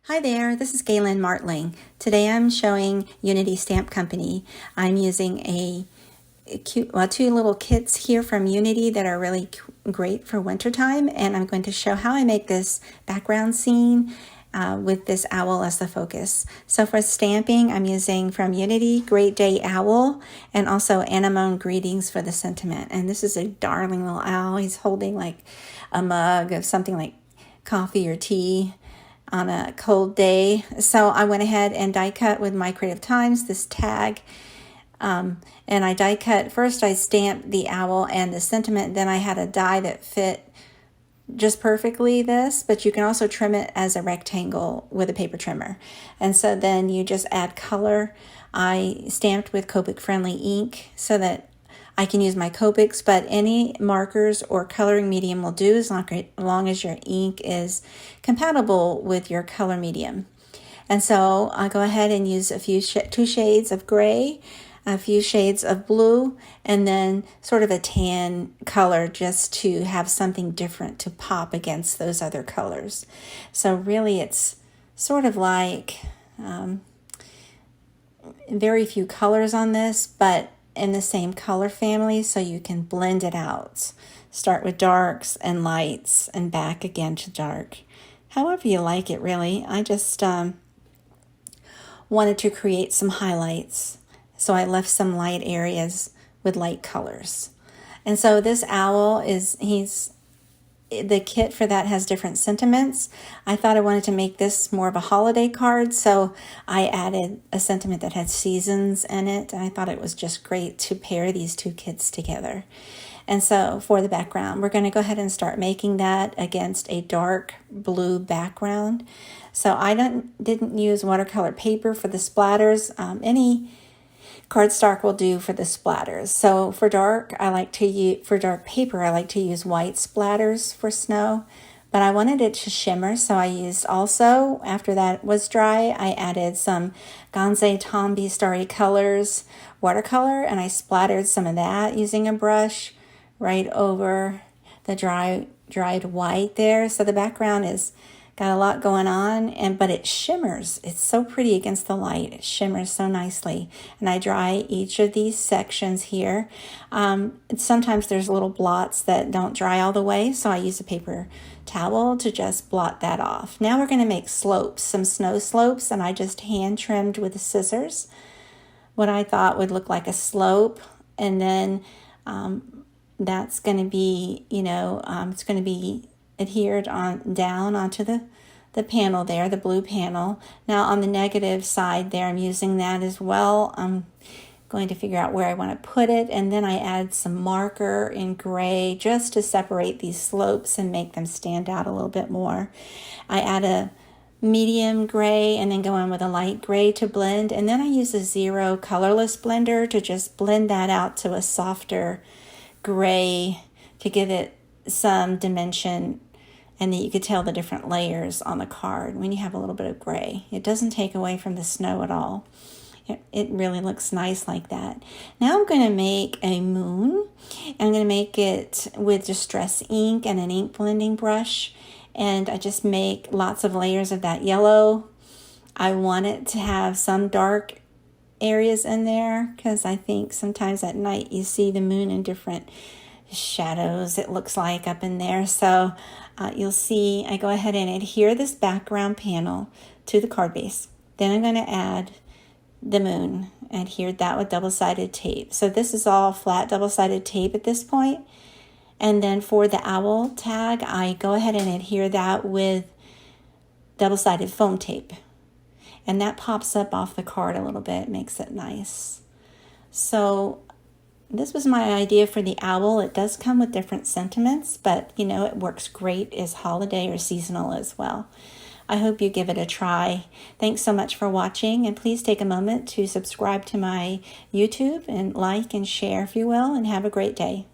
Hi there, this is Galen Martling. Today I'm showing Unity Stamp Company. I'm using two little kits here from Unity that are really great for wintertime, and I'm going to show how I make this background scene with this owl as the focus. So for stamping, I'm using from Unity Great Day Owl and also Anemone Greetings for the sentiment. And this is a darling little owl. He's holding like a mug of something like coffee or tea on a cold day. So I went ahead and die cut with my Creative Times this tag. And I die cut, first I stamped the owl and the sentiment, then I had a die that fit just perfectly but you can also trim it as a rectangle with a paper trimmer. And so then you just add color. I stamped with Copic friendly ink so that I can use my Copics, but any markers or coloring medium will do as long as your ink is compatible with your color medium. And so I'll go ahead and use two shades of gray, a few shades of blue, and then sort of a tan color just to have something different to pop against those other colors. So really it's sort of like very few colors on this, but in the same color family, so you can blend it out. Start with darks and lights and back again to dark. However you like it, really. I just wanted to create some highlights, so I left some light areas with light colors. And so this owl the kit for that has different sentiments. I thought I wanted to make this more of a holiday card, so I added a sentiment that had seasons in it, and I thought it was just great to pair these two kits together. And so for the background, we're going to go ahead and start making that against a dark blue background. So I didn't use watercolor paper for the splatters. Any cardstock will do for the splatters. So for dark paper, I like to use white splatters for snow, but I wanted it to shimmer, so I used also, after that was dry, I added some Ganze Tombi Starry Colors watercolor, and I splattered some of that using a brush right over the dried white there. So the background is got a lot going on, but it shimmers. It's so pretty against the light. It shimmers so nicely. And I dry each of these sections here. Sometimes there's little blots that don't dry all the way, so I use a paper towel to just blot that off. Now we're going to make slopes, some snow slopes, and I just hand trimmed with the scissors what I thought would look like a slope. And then that's going to be, it's going to be adhered down onto the panel there, the blue panel. Now on the negative side there, I'm using that as well. I'm going to figure out where I want to put it, and then I add some marker in gray just to separate these slopes and make them stand out a little bit more. I add a medium gray and then go in with a light gray to blend, and then I use a zero colorless blender to just blend that out to a softer gray to give it some dimension, and that you could tell the different layers on the card when you have a little bit of gray. It doesn't take away from the snow at all. It really looks nice like that. Now I'm going to make a moon. I'm going to make it with distress ink and an ink blending brush, and I just make lots of layers of that yellow. I want it to have some dark areas in there because I think sometimes at night you see the moon in different shadows, it looks like, up in there. So you'll see I go ahead and adhere this background panel to the card base. Then I'm going to add the moon, adhere that with double-sided tape. So this is all flat double-sided tape at this point. And then for the owl tag, I go ahead and adhere that with double-sided foam tape. And that pops up off the card a little bit, makes it nice. So this was my idea for the owl. It does come with different sentiments, but it works great as holiday or seasonal as well. I hope you give it a try. Thanks so much for watching, and please take a moment to subscribe to my YouTube and like and share if you will, and have a great day.